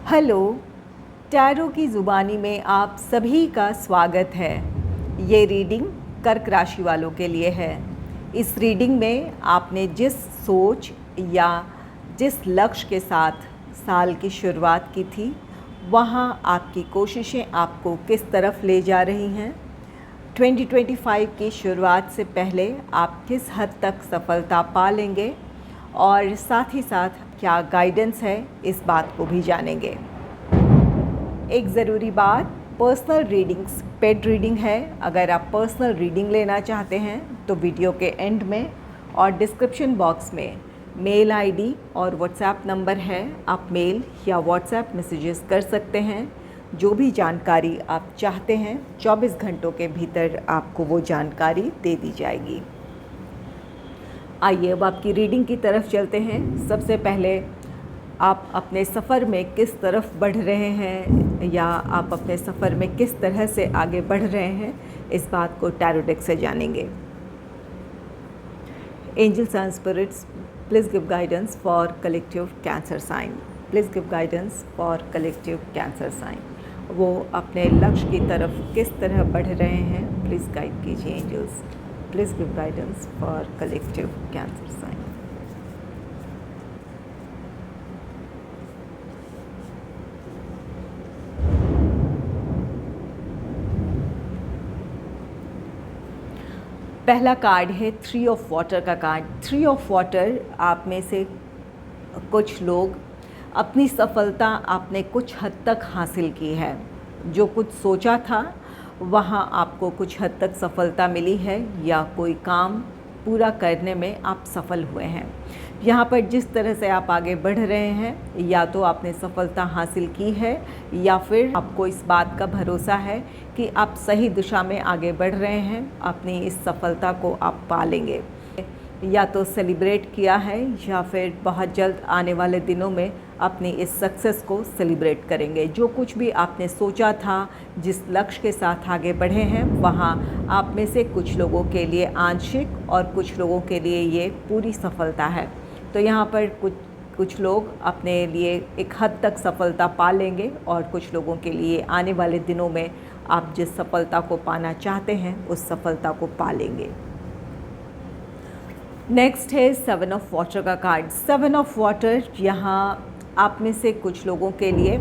Hello, tarot की ज़ुबानी में आप सभी का स्वागत है। ये रीडिंग कर्क राशि वालों के लिए है। इस रीडिंग में आपने जिस सोच या जिस लक्ष्य के साथ साल की शुरुआत की थी, वहाँ आपकी कोशिशें आपको किस तरफ ले जा रही हैं। 2025 की शुरुआत से पहले आप किस हद तक सफलता पा लेंगे और साथ ही साथ क्या गाइडेंस है, इस बात को भी जानेंगे। एक ज़रूरी बात, पर्सनल रीडिंग्स पेड रीडिंग है। अगर आप पर्सनल रीडिंग लेना चाहते हैं तो वीडियो के एंड में और डिस्क्रिप्शन बॉक्स में मेल आईडी और व्हाट्सएप नंबर है। आप मेल या व्हाट्सएप मैसेजेस कर सकते हैं। जो भी जानकारी आप चाहते हैं 24 घंटों के भीतर आपको वो जानकारी दे दी जाएगी। आइए अब आपकी रीडिंग की तरफ चलते हैं। सबसे पहले आप अपने सफ़र में किस तरफ बढ़ रहे हैं या आप अपने सफ़र में किस तरह से आगे बढ़ रहे हैं, इस बात को टैरो डेक से जानेंगे। Angels and spirits, please give guidance for collective cancer sign. Please give guidance for collective cancer sign. वो अपने लक्ष्य की तरफ किस तरह बढ़ रहे हैं, प्लीज़ गाइड कीजिए angels. Please give guidance for collective cancer sign. पहला कार्ड है 3 ऑफ वाटर का कार्ड। 3 ऑफ वाटर, आप में से कुछ लोग अपनी सफलता आपने कुछ हद तक हासिल की है। जो कुछ सोचा था वहाँ आपको कुछ हद तक सफलता मिली है या कोई काम पूरा करने में आप सफल हुए हैं। यहाँ पर जिस तरह से आप आगे बढ़ रहे हैं, या तो आपने सफलता हासिल की है या फिर आपको इस बात का भरोसा है कि आप सही दिशा में आगे बढ़ रहे हैं। अपनी इस सफलता को आप पालेंगे, या तो सेलिब्रेट किया है या फिर बहुत जल्द आने वाले दिनों में अपनी इस सक्सेस को सेलिब्रेट करेंगे। जो कुछ भी आपने सोचा था, जिस लक्ष्य के साथ आगे बढ़े हैं, वहाँ आप में से कुछ लोगों के लिए आंशिक और कुछ लोगों के लिए ये पूरी सफलता है। तो यहाँ पर कुछ लोग अपने लिए एक हद तक सफलता पा लेंगे और कुछ लोगों के लिए आने वाले दिनों में आप जिस सफलता को पाना चाहते हैं उस सफलता को पा लेंगे। नेक्स्ट है 7 ऑफ वाटर का कार्ड। 7 ऑफ वाटर, यहाँ आप में से कुछ लोगों के लिए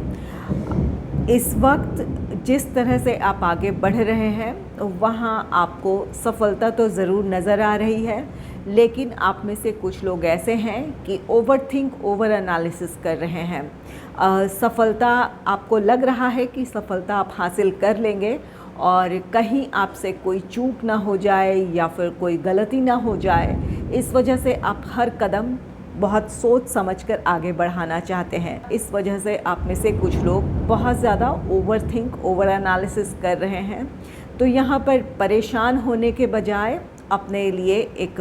इस वक्त जिस तरह से आप आगे बढ़ रहे हैं वहाँ आपको सफलता तो ज़रूर नज़र आ रही है, लेकिन आप में से कुछ लोग ऐसे हैं कि ओवर एनालिसिस कर रहे हैं। सफलता, आपको लग रहा है कि सफलता आप हासिल कर लेंगे और कहीं आपसे कोई चूक ना हो जाए या फिर कोई गलती ना हो जाए, इस वजह से आप हर कदम बहुत सोच समझकर आगे बढ़ाना चाहते हैं। इस वजह से आप में से कुछ लोग बहुत ज़्यादा ओवर एनालिसिस कर रहे हैं। तो यहाँ पर परेशान होने के बजाय अपने लिए एक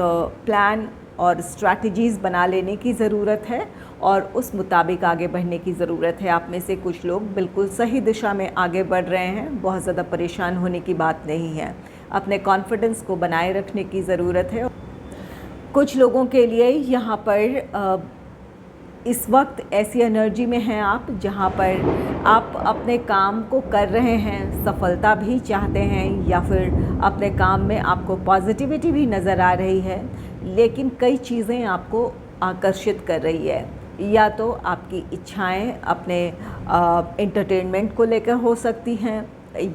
प्लान और स्ट्रैटेजीज़ बना लेने की ज़रूरत है और उस मुताबिक आगे बढ़ने की ज़रूरत है। आप में से कुछ लोग बिल्कुल सही दिशा में आगे बढ़ रहे हैं। बहुत ज़्यादा परेशान होने की बात नहीं है। अपने कॉन्फिडेंस को बनाए रखने की ज़रूरत है। कुछ लोगों के लिए यहाँ पर इस वक्त ऐसी एनर्जी में हैं आप जहाँ पर आप अपने काम को कर रहे हैं, सफलता भी चाहते हैं, या फिर अपने काम में आपको पॉजिटिविटी भी नज़र आ रही है, लेकिन कई चीज़ें आपको आकर्षित कर रही है। या तो आपकी इच्छाएं अपने एंटरटेनमेंट को लेकर हो सकती हैं,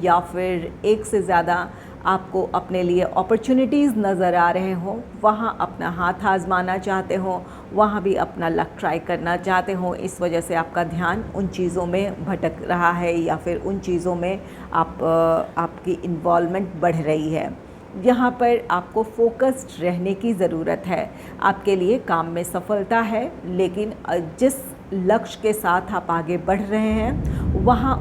या फिर एक से ज़्यादा आपको अपने लिए अपॉर्चुनिटीज़ नज़र आ रहे हों, वहाँ अपना हाथ आजमाना चाहते हों, वहाँ भी अपना लक ट्राई करना चाहते हों। इस वजह से आपका ध्यान उन चीज़ों में भटक रहा है या फिर उन चीज़ों में आपकी इन्वॉल्वमेंट बढ़ रही है। यहाँ पर आपको फोकस्ड रहने की ज़रूरत है। आपके लिए काम में सफलता है, लेकिन जिस लक्ष्य के साथ आप आगे बढ़ रहे हैं वहाँ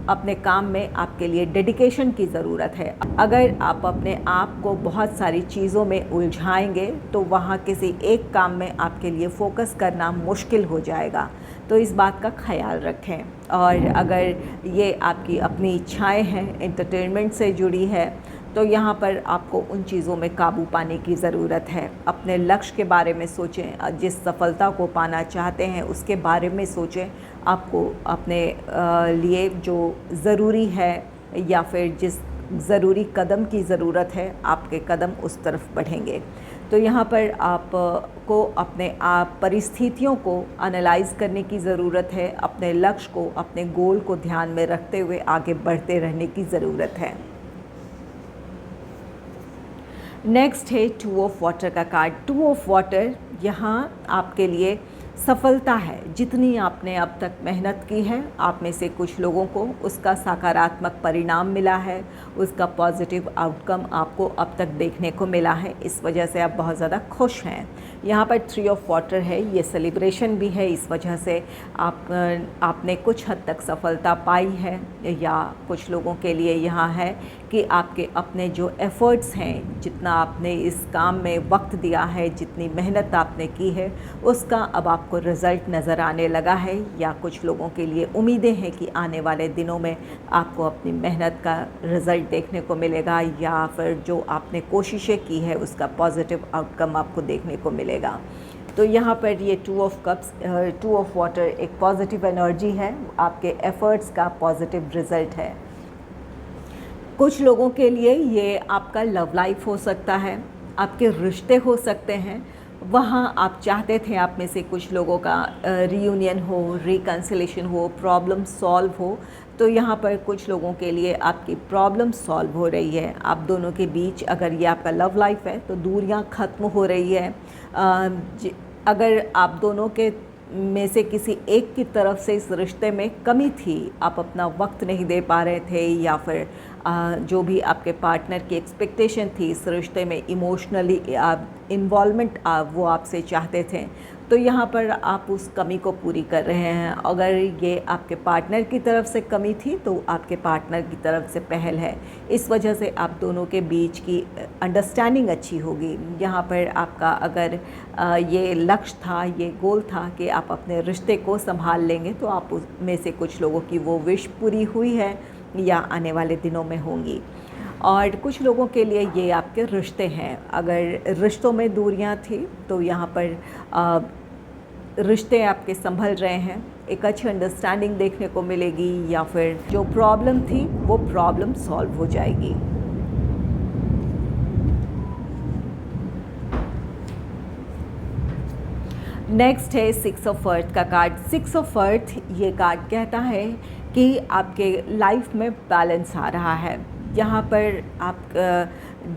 अपने काम में आपके लिए डेडिकेशन की ज़रूरत है। अगर आप अपने आप को बहुत सारी चीज़ों में उलझाएंगे तो वहाँ किसी एक काम में आपके लिए फ़ोकस करना मुश्किल हो जाएगा। तो इस बात का ख्याल रखें। और अगर ये आपकी अपनी इच्छाएं हैं, एंटरटेनमेंट से जुड़ी है, तो यहाँ पर आपको उन चीज़ों में काबू पाने की ज़रूरत है। अपने लक्ष्य के बारे में सोचें, जिस सफलता को पाना चाहते हैं उसके बारे में सोचें। आपको अपने लिए जो ज़रूरी है या फिर जिस ज़रूरी कदम की ज़रूरत है, आपके कदम उस तरफ बढ़ेंगे। तो यहाँ पर आपको अपने परिस्थितियों को एनालाइज़ करने की ज़रूरत है। अपने लक्ष्य को, अपने गोल को ध्यान में रखते हुए आगे बढ़ते रहने की ज़रूरत है। नेक्स्ट है 2 ऑफ वाटर का कार्ड। 2 ऑफ वाटर यहाँ आपके लिए सफलता है। जितनी आपने अब तक मेहनत की है, आप में से कुछ लोगों को उसका सकारात्मक परिणाम मिला है, उसका पॉजिटिव आउटकम आपको अब तक देखने को मिला है। इस वजह से आप बहुत ज़्यादा खुश हैं। यहाँ पर 3 ऑफ वाटर है, ये सेलिब्रेशन भी है। इस वजह से आपने कुछ हद तक सफलता पाई है, या कुछ लोगों के लिए यहाँ है कि आपके अपने जो एफ़र्ट्स हैं, जितना आपने इस काम में वक्त दिया है, जितनी मेहनत आपने की है, उसका अब आपको रिज़ल्ट नज़र आने लगा है। या कुछ लोगों के लिए उम्मीदें हैं कि आने वाले दिनों में आपको अपनी मेहनत का रिज़ल्ट देखने को मिलेगा, या फिर जो आपने कोशिशें की है उसका पॉजिटिव आउटकम आपको देखने को मिलेगा। तो यहाँ पर ये 2 ऑफ कप्स, 2 ऑफ वाटर एक पॉजिटिव एनर्जी है, आपके एफ़र्ट्स का पॉजिटिव रिज़ल्ट है। कुछ लोगों के लिए ये आपका लव लाइफ हो सकता है, आपके रिश्ते हो सकते हैं। वहाँ आप चाहते थे, आप में से कुछ लोगों का रीयूनियन हो, रिकन्सिलेशन हो, प्रॉब्लम सॉल्व हो। तो यहाँ पर कुछ लोगों के लिए आपकी प्रॉब्लम सॉल्व हो रही है। आप दोनों के बीच, अगर ये आपका लव लाइफ है, तो दूरियाँ ख़त्म हो रही है। अगर आप दोनों के में से किसी एक की तरफ से इस रिश्ते में कमी थी, आप अपना वक्त नहीं दे पा रहे थे, या फिर जो भी आपके पार्टनर की एक्सपेक्टेशन थी इस रिश्ते में, इमोशनली इन्वॉल्वमेंट वो आपसे चाहते थे, तो यहाँ पर आप उस कमी को पूरी कर रहे हैं। अगर ये आपके पार्टनर की तरफ से कमी थी, तो आपके पार्टनर की तरफ से पहल है। इस वजह से आप दोनों के बीच की अंडरस्टैंडिंग अच्छी होगी। यहाँ पर आपका अगर ये लक्ष्य था, ये गोल था कि आप अपने रिश्ते को संभाल लेंगे, तो आप उसमें से कुछ लोगों की वो विश पूरी हुई है या आने वाले दिनों में होंगी। और कुछ लोगों के लिए ये आपके रिश्ते हैं। अगर रिश्तों में दूरियां थी, तो यहाँ पर रिश्ते आपके संभल रहे हैं, एक अच्छी अंडरस्टैंडिंग देखने को मिलेगी, या फिर जो प्रॉब्लम थी वो प्रॉब्लम सॉल्व हो जाएगी। नेक्स्ट है 6 ऑफ अर्थ का कार्ड। 6 ऑफ अर्थ ये कार्ड कहता है कि आपके लाइफ में बैलेंस आ रहा है। यहाँ पर आप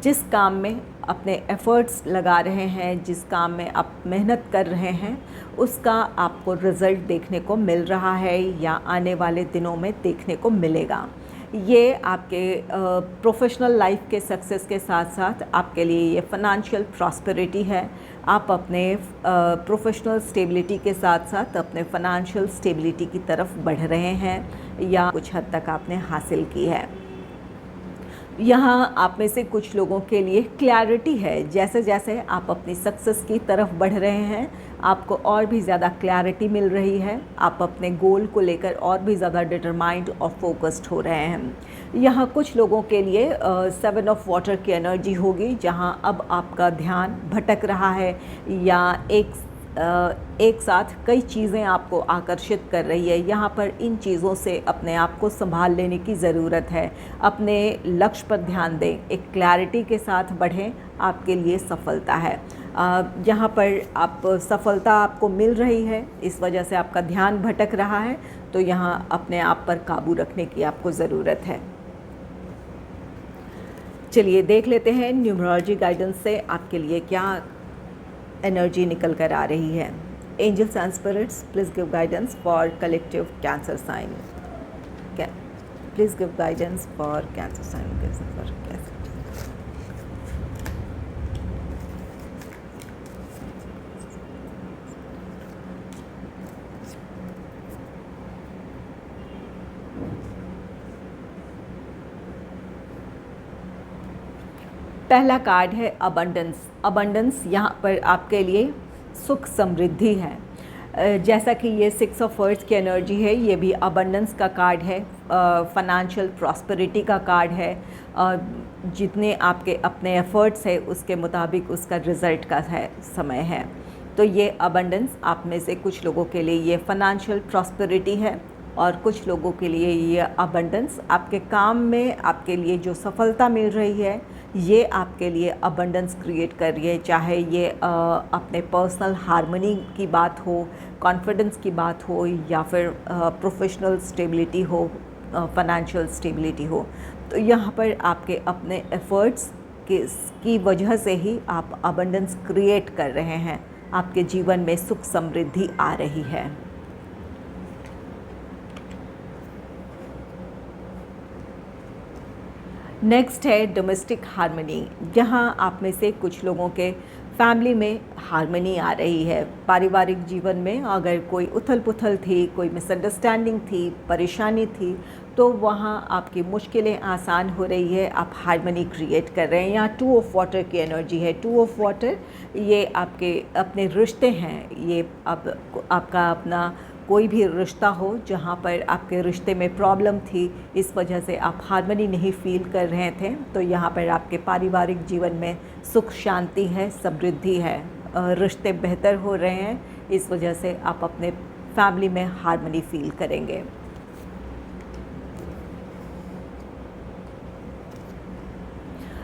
जिस काम में अपने एफ़र्ट्स लगा रहे हैं, जिस काम में आप मेहनत कर रहे हैं, उसका आपको रिज़ल्ट देखने को मिल रहा है, या आने वाले दिनों में देखने को मिलेगा। ये आपके प्रोफेशनल लाइफ के सक्सेस के साथ साथ आपके लिए ये फ़ाइनेंशियल प्रॉस्पेरिटी है। आप अपने प्रोफेशनल स्टेबिलिटी के साथ साथ अपने फ़ाइनेंशियल स्टेबिलिटी की तरफ बढ़ रहे हैं, या कुछ हद तक आपने हासिल की है। यहाँ आप में से कुछ लोगों के लिए क्लैरिटी है। जैसे जैसे आप अपनी सक्सेस की तरफ बढ़ रहे हैं, आपको और भी ज़्यादा क्लैरिटी मिल रही है। आप अपने गोल को लेकर और भी ज़्यादा डिटरमाइंड और फोकस्ड हो रहे हैं। यहाँ कुछ लोगों के लिए 7 ऑफ वाटर की एनर्जी होगी, जहाँ अब आपका ध्यान भटक रहा है, या एक साथ कई चीज़ें आपको आकर्षित कर रही है। यहाँ पर इन चीज़ों से अपने आप को संभाल लेने की ज़रूरत है। अपने लक्ष्य पर ध्यान दें, एक क्लैरिटी के साथ बढ़ें, आपके लिए सफलता है। यहाँ पर आप सफलता आपको मिल रही है, इस वजह से आपका ध्यान भटक रहा है, तो यहाँ अपने आप पर काबू रखने की आपको ज़रूरत है। चलिए देख लेते हैं न्यूमरोलॉजी गाइडेंस से आपके लिए क्या एनर्जी निकल कर आ रही है। Angels and spirits, please give guidance for collective cancer sign. Please give guidance for cancer sign. पहला कार्ड है अबंडेंस। अबंडेंस यहाँ पर आपके लिए सुख समृद्धि है। जैसा कि ये 6 ऑफ वर्ड्स की एनर्जी है, ये भी अबंडेंस का कार्ड है, फाइनेंशियल प्रॉस्पेरिटी का कार्ड है। जितने आपके अपने एफर्ट्स है उसके मुताबिक उसका रिज़ल्ट का है समय है। तो ये अबंडेंस आप में से कुछ लोगों के लिए ये फाइनेंशियल प्रॉस्पेरिटी है, और कुछ लोगों के लिए ये अबंडेंस आपके काम में आपके लिए जो सफलता मिल रही है ये आपके लिए अबंडेंस क्रिएट कर रही है। चाहे ये अपने पर्सनल हार्मनी की बात हो, कॉन्फिडेंस की बात हो, या फिर प्रोफेशनल स्टेबिलिटी हो, फाइनेंशियल स्टेबिलिटी हो। तो यहाँ पर आपके अपने एफर्ट्स की वजह से ही आप अबंडेंस क्रिएट कर रहे हैं, आपके जीवन में सुख समृद्धि आ रही है। नेक्स्ट है डोमेस्टिक हार्मनी। यहाँ आप में से कुछ लोगों के फैमिली में हार्मनी आ रही है। पारिवारिक जीवन में अगर कोई उथल पुथल थी, कोई मिसअंडरस्टैंडिंग थी, परेशानी थी, तो वहाँ आपकी मुश्किलें आसान हो रही है, आप हार्मनी क्रिएट कर रहे हैं। यहाँ 2 ऑफ वाटर की एनर्जी है। 2 ऑफ वाटर ये आपके अपने रिश्ते हैं। ये आपका अपना कोई भी रिश्ता हो जहाँ पर आपके रिश्ते में प्रॉब्लम थी, इस वजह से आप हार्मनी नहीं फील कर रहे थे, तो यहाँ पर आपके पारिवारिक जीवन में सुख शांति है, समृद्धि है, रिश्ते बेहतर हो रहे हैं, इस वजह से आप अपने फैमिली में हार्मनी फील करेंगे।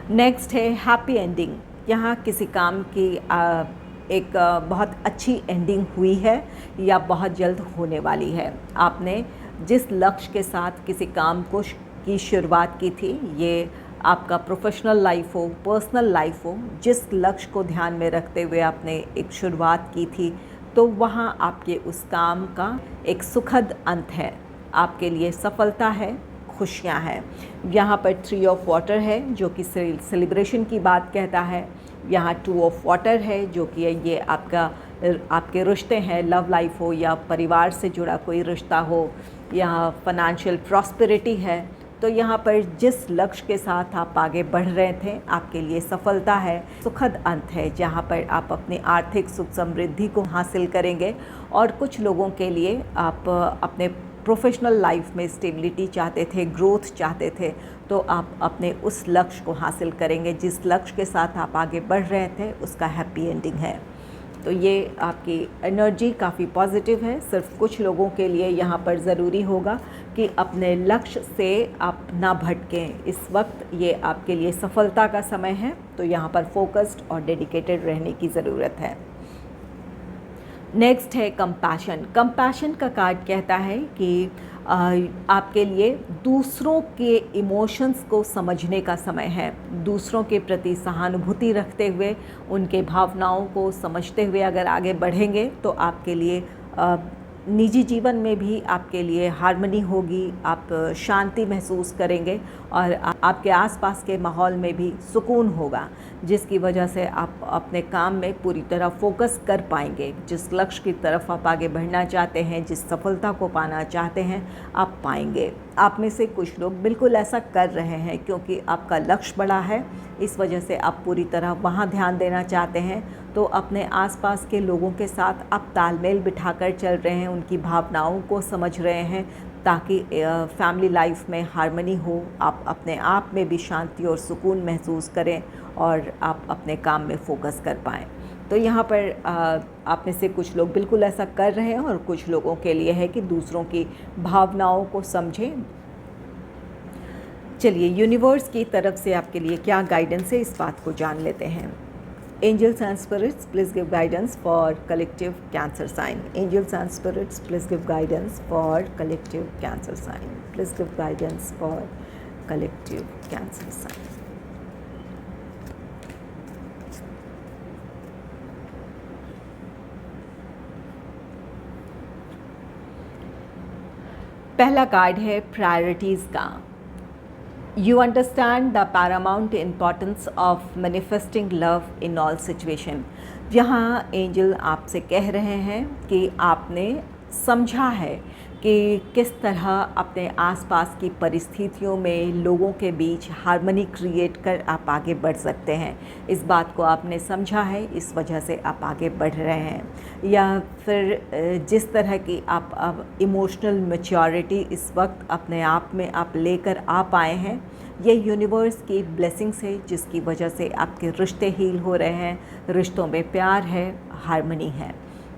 नेक्स्ट है हैप्पी एंडिंग। यहाँ किसी काम की एक बहुत अच्छी एंडिंग हुई है या बहुत जल्द होने वाली है। आपने जिस लक्ष्य के साथ किसी काम की शुरुआत की थी, ये आपका प्रोफेशनल लाइफ हो, पर्सनल लाइफ हो, जिस लक्ष्य को ध्यान में रखते हुए आपने एक शुरुआत की थी, तो वहाँ आपके उस काम का एक सुखद अंत है, आपके लिए सफलता है, खुशियाँ हैं। यहाँ पर 3 ऑफ वाटर है जो कि सेलिब्रेशन की बात कहता है। यहाँ 2 ऑफ वाटर है जो कि ये आपके रिश्ते हैं, लव लाइफ हो या परिवार से जुड़ा कोई रिश्ता हो। यहाँ फाइनेंशियल प्रॉस्पेरिटी है। तो यहाँ पर जिस लक्ष्य के साथ आप आगे बढ़ रहे थे, आपके लिए सफलता है, सुखद अंत है, जहाँ पर आप अपनी आर्थिक सुख समृद्धि को हासिल करेंगे। और कुछ लोगों के लिए आप अपने प्रोफेशनल लाइफ में स्टेबिलिटी चाहते थे, ग्रोथ चाहते थे, तो आप अपने उस लक्ष्य को हासिल करेंगे जिस लक्ष्य के साथ आप आगे बढ़ रहे थे, उसका हैप्पी एंडिंग है। तो ये आपकी एनर्जी काफ़ी पॉजिटिव है। सिर्फ कुछ लोगों के लिए यहाँ पर ज़रूरी होगा कि अपने लक्ष्य से आप ना भटकें। इस वक्त ये आपके लिए सफलता का समय है, तो यहाँ पर फोकस्ड और डेडिकेटेड रहने की ज़रूरत है। नेक्स्ट है कंपैशन। कंपैशन का कार्ड कहता है कि आपके लिए दूसरों के इमोशंस को समझने का समय है। दूसरों के प्रति सहानुभूति रखते हुए, उनके भावनाओं को समझते हुए अगर आगे बढ़ेंगे तो आपके लिए निजी जीवन में भी आपके लिए हार्मनी होगी, आप शांति महसूस करेंगे और आपके आसपास के माहौल में भी सुकून होगा, जिसकी वजह से आप अपने काम में पूरी तरह फोकस कर पाएंगे। जिस लक्ष्य की तरफ आप आगे बढ़ना चाहते हैं, जिस सफलता को पाना चाहते हैं, आप पाएंगे। आप में से कुछ लोग बिल्कुल ऐसा कर रहे हैं क्योंकि आपका लक्ष्य बड़ा है, इस वजह से आप पूरी तरह वहाँ ध्यान देना चाहते हैं। तो अपने आसपास के लोगों के साथ आप तालमेल बिठाकर चल रहे हैं, उनकी भावनाओं को समझ रहे हैं ताकि फैमिली लाइफ में हार्मनी हो, आप अपने आप में भी शांति और सुकून महसूस करें और आप अपने काम में फोकस कर पाएँ। तो यहाँ पर आप में से कुछ लोग बिल्कुल ऐसा कर रहे हैं और कुछ लोगों के लिए है कि दूसरों की भावनाओं को समझें। चलिए यूनिवर्स की तरफ से आपके लिए क्या गाइडेंस है, इस बात को जान लेते हैं। Angels and spirits, please give guidance for collective Cancer sign. Angels and spirits, please give guidance for collective Cancer sign. Please give guidance for collective Cancer sign. पहला कार्ड है प्रायोरिटीज़ का। You understand the paramount importance of manifesting love in all situation. यहाँ angel आपसे कह रहे हैं कि आपने समझा है कि किस तरह अपने आसपास की परिस्थितियों में लोगों के बीच हार्मनी क्रिएट कर आप आगे बढ़ सकते हैं। इस बात को आपने समझा है, इस वजह से आप आगे बढ़ रहे हैं। या फिर जिस तरह की आप अब इमोशनल मैच्योरिटी इस वक्त अपने आप में आप लेकर आ पाए हैं, ये यूनिवर्स की ब्लेसिंग्स है, जिसकी वजह से आपके रिश्ते हील हो रहे हैं, रिश्तों में प्यार है, हार्मनी है।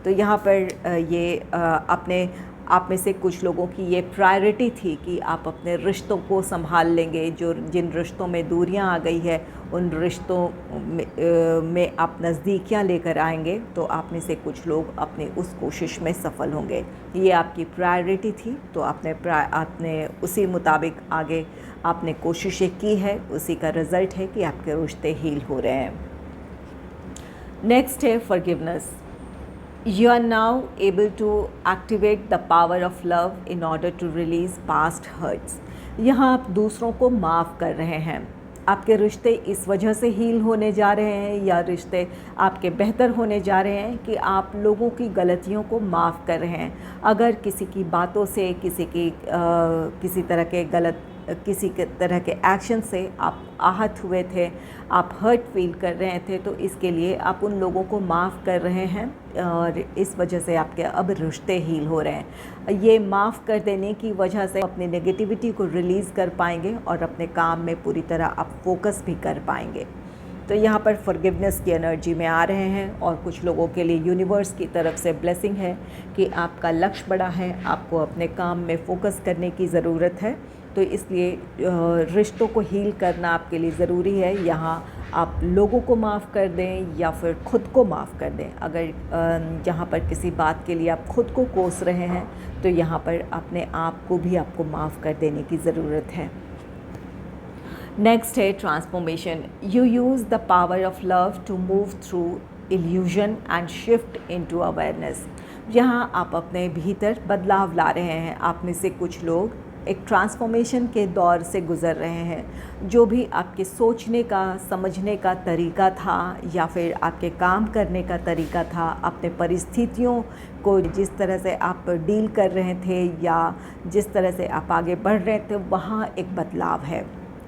तो यहाँ पर ये अपने आप में से कुछ लोगों की ये प्रायोरिटी थी कि आप अपने रिश्तों को संभाल लेंगे। जो जिन रिश्तों में दूरियां आ गई है, उन रिश्तों में आप नज़दीकियां लेकर आएंगे, तो आप में से कुछ लोग अपने उस कोशिश में सफल होंगे। ये आपकी प्रायोरिटी थी, तो आपने उसी मुताबिक आगे आपने कोशिशें की है, उसी का रिज़ल्ट है कि आपके रिश्ते हील हो रहे हैं। नेक्स्ट है forgiveness. You are now able to activate the power of love in order to release past hurts. यहाँ आप दूसरों को माफ़ कर रहे हैं। आपके रिश्ते इस वजह से हील होने जा रहे हैं, या रिश्ते आपके बेहतर होने जा रहे हैं कि आप लोगों की गलतियों को माफ़ कर रहे हैं। अगर किसी की बातों से, किसी के तरह के एक्शन से आप आहत हुए थे, आप हर्ट फील कर रहे थे, तो इसके लिए आप उन लोगों को माफ़ कर रहे हैं और इस वजह से आपके अब रिश्ते हील हो रहे हैं। ये माफ़ कर देने की वजह से अपनी नेगेटिविटी को रिलीज़ कर पाएंगे और अपने काम में पूरी तरह आप फोकस भी कर पाएंगे। तो यहाँ पर फॉरगिवनेस की एनर्जी में आ रहे हैं, और कुछ लोगों के लिए यूनिवर्स की तरफ से ब्लेसिंग है कि आपका लक्ष्य बड़ा है, आपको अपने काम में फ़ोकस करने की ज़रूरत है। तो इसलिए रिश्तों को हील करना आपके लिए ज़रूरी है। यहाँ आप लोगों को माफ़ कर दें या फिर ख़ुद को माफ़ कर दें। अगर यहाँ पर किसी बात के लिए आप ख़ुद को कोस रहे हैं, तो यहाँ पर अपने आप को भी आपको माफ़ कर देने की ज़रूरत है। नेक्स्ट है transformation. You use the power of love to move through illusion and shift into awareness. यहाँ आप अपने भीतर बदलाव ला रहे हैं। आप में से कुछ लोग एक ट्रांसफॉर्मेशन के दौर से गुज़र रहे हैं। जो भी आपके सोचने का, समझने का तरीका था, या फिर आपके काम करने का तरीका था, अपने परिस्थितियों को जिस तरह से आप डील कर रहे थे या जिस तरह से आप आगे बढ़ रहे थे, वहाँ एक बदलाव है।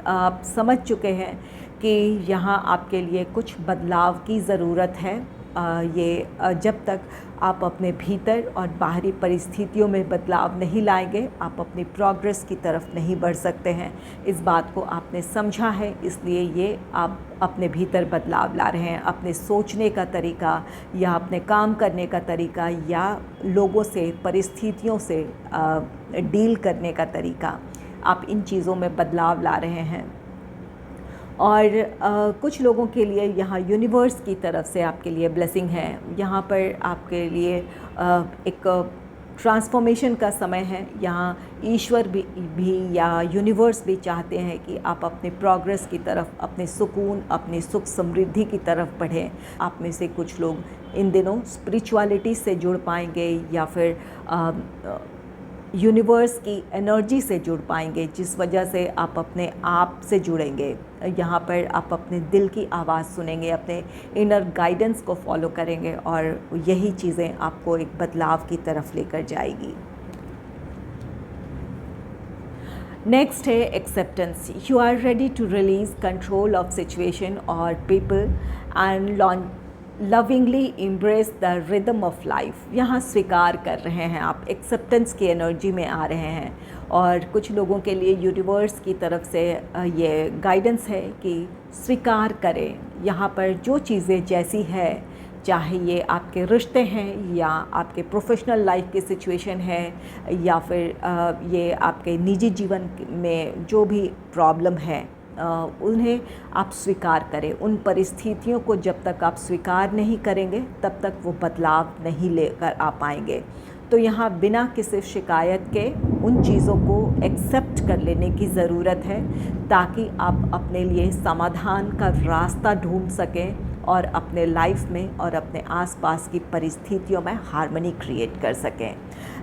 आप समझ चुके हैं कि यहाँ आपके लिए कुछ बदलाव की ज़रूरत है। जब तक आप अपने भीतर और बाहरी परिस्थितियों में बदलाव नहीं लाएंगे, आप अपनी प्रोग्रेस की तरफ नहीं बढ़ सकते हैं। इस बात को आपने समझा है, इसलिए ये आप अपने भीतर बदलाव ला रहे हैं। अपने सोचने का तरीका या अपने काम करने का तरीका या लोगों से, परिस्थितियों से डील करने का तरीका, आप इन चीज़ों में बदलाव ला रहे हैं। और कुछ लोगों के लिए यहाँ यूनिवर्स की तरफ से आपके लिए ब्लेसिंग है। यहाँ पर आपके लिए एक ट्रांसफॉर्मेशन का समय है। यहाँ ईश्वर भी या यूनिवर्स भी चाहते हैं कि आप अपने प्रोग्रेस की तरफ, अपने सुकून, अपनी सुख समृद्धि की तरफ बढ़ें। आप में से कुछ लोग इन दिनों स्पिरिचुअलिटी से जुड़ पाएंगे या फिर यूनिवर्स की एनर्जी से जुड़ पाएंगे, जिस वजह से आप अपने आप से जुड़ेंगे। यहाँ पर आप अपने दिल की आवाज़ सुनेंगे, अपने इनर गाइडेंस को फॉलो करेंगे, और यही चीज़ें आपको एक बदलाव की तरफ लेकर जाएगी। नेक्स्ट है acceptance. You are ready to release control of situation और people and lovingly embrace the rhythm of life. यहाँ स्वीकार कर रहे हैं आप, एक्सेप्टेंस की एनर्जी में आ रहे हैं। और कुछ लोगों के लिए यूनिवर्स की तरफ से ये गाइडेंस है कि स्वीकार करें यहाँ पर जो चीज़ें जैसी है, चाहे ये आपके रिश्ते हैं या आपके प्रोफेशनल लाइफ की सिचुएशन है या फिर ये आपके निजी जीवन में जो भी प्रॉब्लम है, उन्हें आप स्वीकार करें। उन परिस्थितियों को जब तक आप स्वीकार नहीं करेंगे, तब तक वो बदलाव नहीं लेकर आ पाएंगे। तो यहाँ बिना किसी शिकायत के उन चीज़ों को एक्सेप्ट कर लेने की ज़रूरत है, ताकि आप अपने लिए समाधान का रास्ता ढूंढ सकें और अपने लाइफ में और अपने आसपास की परिस्थितियों में हार्मनी क्रिएट कर सकें।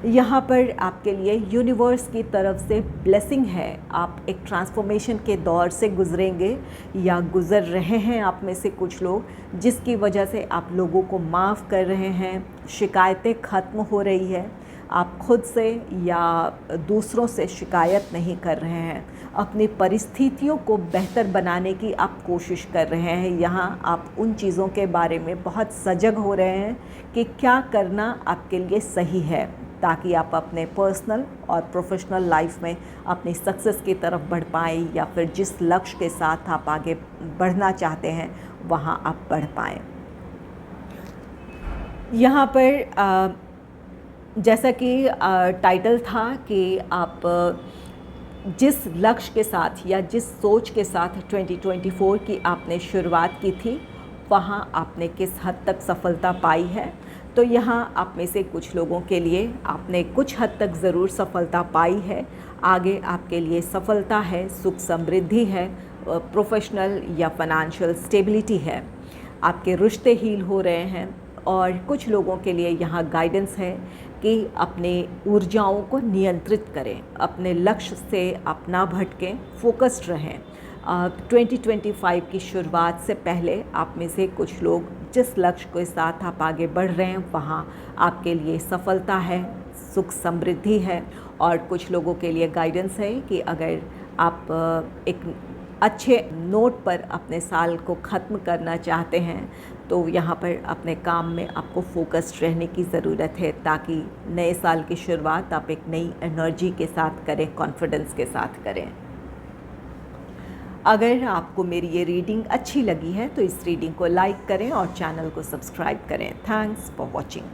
यहाँ पर आपके लिए यूनिवर्स की तरफ से ब्लेसिंग है। आप एक ट्रांसफॉर्मेशन के दौर से गुजरेंगे या गुज़र रहे हैं आप में से कुछ लोग, जिसकी वजह से आप लोगों को माफ़ कर रहे हैं, शिकायतें ख़त्म हो रही है, आप खुद से या दूसरों से शिकायत नहीं कर रहे हैं, अपनी परिस्थितियों को बेहतर बनाने की आप कोशिश कर रहे हैं। यहाँ आप उन चीज़ों के बारे में बहुत सजग हो रहे हैं कि क्या करना आपके लिए सही है, ताकि आप अपने पर्सनल और प्रोफेशनल लाइफ में अपनी सक्सेस की तरफ बढ़ पाएँ, या फिर जिस लक्ष्य के साथ आप आगे बढ़ना चाहते हैं वहाँ आप बढ़ पाएँ। यहाँ पर जैसा कि टाइटल था कि आप जिस लक्ष्य के साथ या जिस सोच के साथ 2024 की आपने शुरुआत की थी, वहाँ आपने किस हद तक सफलता पाई है। तो यहाँ आप में से कुछ लोगों के लिए आपने कुछ हद तक ज़रूर सफलता पाई है। आगे आपके लिए सफलता है, सुख समृद्धि है, प्रोफेशनल या फाइनेंशियल स्टेबिलिटी है, आपके रिश्ते हील हो रहे हैं। और कुछ लोगों के लिए यहाँ गाइडेंस है कि अपने ऊर्जाओं को नियंत्रित करें, अपने लक्ष्य से आप ना भटकें, फोकस्ड रहें। 2025 की शुरुआत से पहले आप में से कुछ लोग जिस लक्ष्य के साथ आप आगे बढ़ रहे हैं वहाँ आपके लिए सफलता है, सुख समृद्धि है। और कुछ लोगों के लिए गाइडेंस है कि अगर आप एक अच्छे नोट पर अपने साल को ख़त्म करना चाहते हैं तो यहाँ पर अपने काम में आपको फोकस्ड रहने की ज़रूरत है, ताकि नए साल की शुरुआत आप एक नई एनर्जी के साथ करें, कॉन्फिडेंस के साथ करें। अगर आपको मेरी ये रीडिंग अच्छी लगी है तो इस रीडिंग को लाइक करें और चैनल को सब्सक्राइब करें। Thanks for watching.